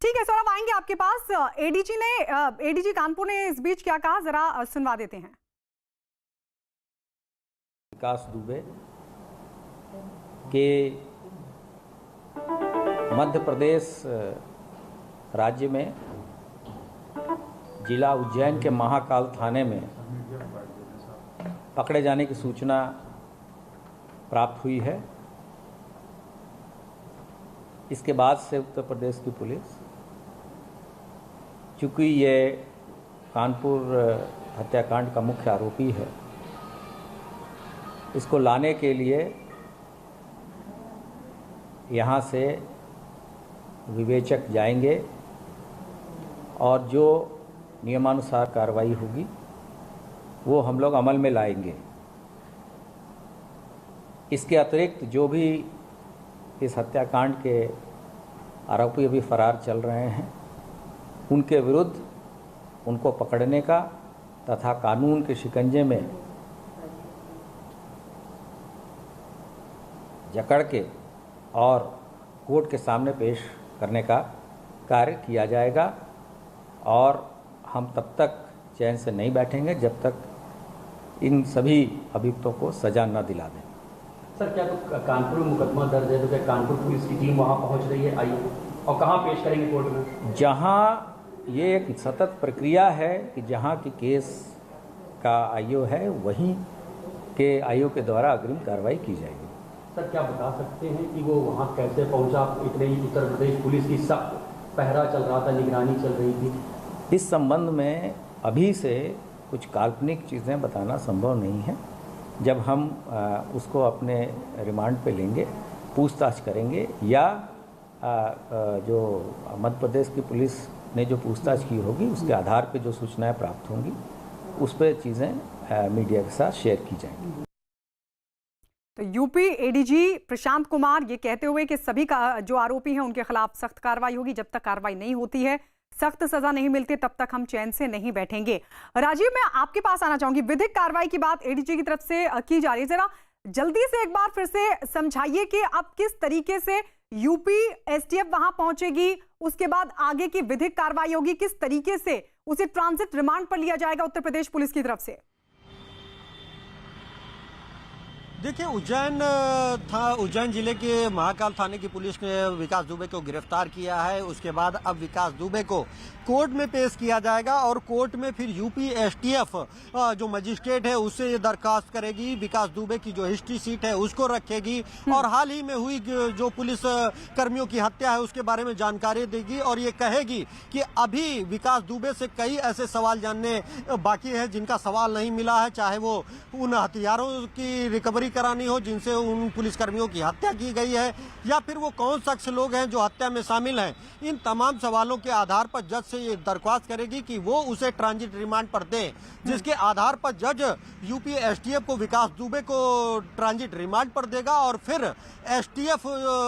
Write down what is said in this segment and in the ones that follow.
ठीक है सौरभ, आएंगे आपके पास। एडीजी कानपुर ने इस बीच क्या कहा, जरा सुनवा देते हैं। विकास दुबे के मध्य प्रदेश राज्य में जिला उज्जैन के महाकाल थाने में पकड़े जाने की सूचना प्राप्त हुई है। इसके बाद से उत्तर प्रदेश की पुलिस, चूँकि ये कानपुर हत्याकांड का मुख्य आरोपी है, इसको लाने के लिए यहाँ से विवेचक जाएंगे और जो नियमानुसार कार्रवाई होगी वो हम लोग अमल में लाएंगे। इसके अतिरिक्त जो भी इस हत्याकांड के आरोपी अभी फरार चल रहे हैं, उनके विरुद्ध उनको पकड़ने का तथा कानून के शिकंजे में जकड़ के और कोर्ट के सामने पेश करने का कार्य किया जाएगा। और हम तब तक चैन से नहीं बैठेंगे जब तक इन सभी अभियुक्तों को सजा न दिला दें। सर, क्या तो कानपुर में मुकदमा दर्ज है, तो क्या कानपुर पुलिस की टीम वहां पहुंच रही है? आइए, और कहां पेश करेंगे कोर्ट में? जहां ये एक सतत प्रक्रिया है कि जहां की केस का आईओ है, वहीं के आईओ के द्वारा अग्रिम कार्रवाई की जाएगी। सर, क्या बता सकते हैं कि वो वहां कैसे पहुंचा? इतने ही उत्तर प्रदेश पुलिस की सख्त पहरा चल रहा था, निगरानी चल रही थी। इस संबंध में अभी से कुछ काल्पनिक चीज़ें बताना संभव नहीं है। जब हम उसको अपने रिमांड पे लेंगे, पूछताछ करेंगे, या जो मध्य प्रदेश की पुलिस ने जो पूछताछ की होगी उसके आधार पे जो सूचनाएं प्राप्त होंगी, उस पर चीज़ें मीडिया के साथ शेयर की जाएंगी। तो यूपी एडीजी प्रशांत कुमार ये कहते हुए कि सभी का जो आरोपी हैं उनके खिलाफ सख्त कार्रवाई होगी। जब तक कार्रवाई नहीं होती है, सख्त सजा नहीं मिलती, तब तक हम चैन से नहीं बैठेंगे। राजीव, मैं आपके पास आना चाहूंगी। विधिक कार्रवाई की बात एडीजी की तरफ से की जा रही है, जरा जल्दी से एक बार फिर से समझाइए कि अब किस तरीके से यूपी एसटीएफ वहां पहुंचेगी, उसके बाद आगे की विधिक कार्रवाई होगी, किस तरीके से उसे ट्रांजिट रिमांड पर लिया जाएगा उत्तर प्रदेश पुलिस की तरफ से? देखिए, उज्जैन जिले के महाकाल थाने की पुलिस ने विकास दुबे को गिरफ्तार किया है। उसके बाद अब विकास दुबे को कोर्ट में पेश किया जाएगा और कोर्ट में फिर यूपी एसटीएफ जो मजिस्ट्रेट है उससे ये दरखास्त करेगी, विकास दुबे की जो हिस्ट्री सीट है उसको रखेगी और हाल ही में हुई जो पुलिस कर्मियों की हत्या है उसके बारे में जानकारी देगी और ये कहेगी कि अभी विकास दुबे से कई ऐसे सवाल जानने बाकी है जिनका सवाल नहीं मिला है, चाहे वो उन हथियारों की रिकवरी करानी हो जिनसे उन पुलिसकर्मियों की हत्या की गई है, या फिर वो कौन शख्स लोग हैं जो हत्या में शामिल हैं। इन तमाम सवालों के आधार पर जज से ये दरख्वास्त करेगी कि वो उसे ट्रांजिट रिमांड पर दें, जिसके आधार पर जज यूपी एसटीएफ को विकास दुबे को ट्रांजिट रिमांड पर देगा और फिर एसटीएफ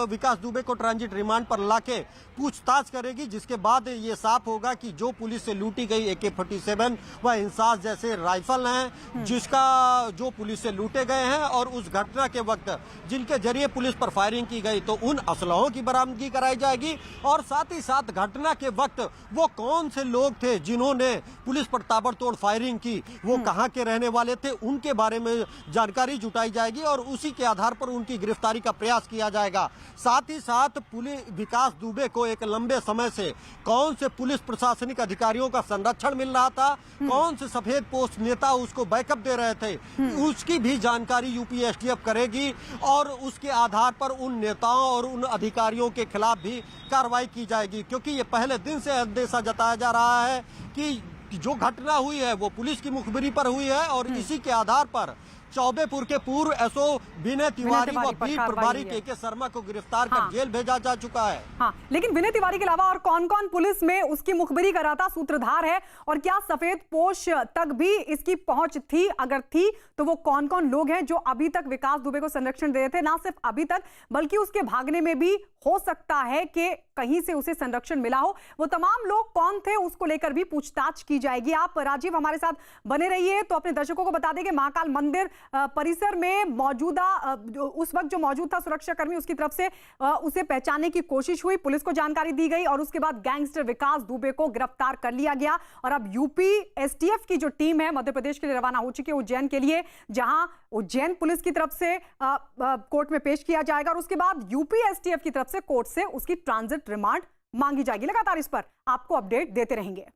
विकास दुबे को ट्रांजिट रिमांड पर लाके पूछताछ करेगी, जिसके बाद ये साफ होगा कि जो पुलिस से लूटी गई AK-47 व इंसास जैसे राइफल हैं जिसका जो पुलिस से लूटे गए हैं और उस घटना के वक्त जिनके जरिए पुलिस पर फायरिंग की गई, तो उन असलहों की बरामदगी कराई जाएगी और साथ ही साथ घटना के वक्त वो कौन से लोग थे जिन्होंने पुलिस पर ताबड़तोड़ फायरिंग की, वो कहां के रहने वाले थे, उनके बारे में जानकारी जुटाई जाएगी और उसी के आधार पर उनकी गिरफ्तारी का प्रयास किया जाएगा। साथ ही साथ पुलिस विकास दुबे को एक लंबे समय से कौन से पुलिस प्रशासनिक अधिकारियों का संरक्षण मिल रहा था, कौन से सफेद पोस्ट नेता उसको बैकअप दे रहे थे, उसकी भी जानकारी यूपी एसटीएफ करेगी और उसके आधार पर उन नेताओं और उन अधिकारियों के खिलाफ भी कार्रवाई की जाएगी। क्योंकि ये पहले दिन से अंदेशा जताया जा रहा है कि जो घटना हुई है वो पुलिस की मुखबिरी पर हुई है और इसी के आधार पर चौबेपुर के पूर्व एसओ विनय तिवारी व बीट प्रभारी के शर्मा को गिरफ्तार कर जेल भेजा जा चुका है। हाँ, लेकिन विनय तिवारी के अलावा और कौन कौन पुलिस में उसकी मुखबिरी कराता सूत्रधार है और क्या सफेद पोश तक भी इसकी पहुंच थी? अगर थी तो वो कौन कौन लोग हैं जो अभी तक विकास दुबे को संरक्षण दे रहे थे? ना सिर्फ अभी तक बल्कि उसके भागने में भी हो सकता है कि कहीं से उसे संरक्षण मिला हो। वो तमाम लोग कौन थे उसको लेकर भी पूछताछ की जाएगी। आप राजीव हमारे साथ बने रहिए। तो अपने दर्शकों को बता दें कि महाकाल मंदिर परिसर में मौजूदा उस वक्त जो मौजूद था सुरक्षाकर्मी, उसकी तरफ से उसे पहचानने की कोशिश हुई, पुलिस को जानकारी दी गई और उसके बाद गैंगस्टर विकास दुबे को गिरफ्तार कर लिया गया। और अब यूपी एसटीएफ की जो टीम है मध्य प्रदेश के लिए रवाना हो चुकी है उज्जैन के लिए, जहां उज्जैन पुलिस की तरफ से कोर्ट में पेश किया जाएगा और उसके बाद यूपी एसटीएफ की तरफ से कोर्ट से उसकी ट्रांजिट रिमांड मांगी जाएगी। लगातार इस पर आपको अपडेट देते रहेंगे।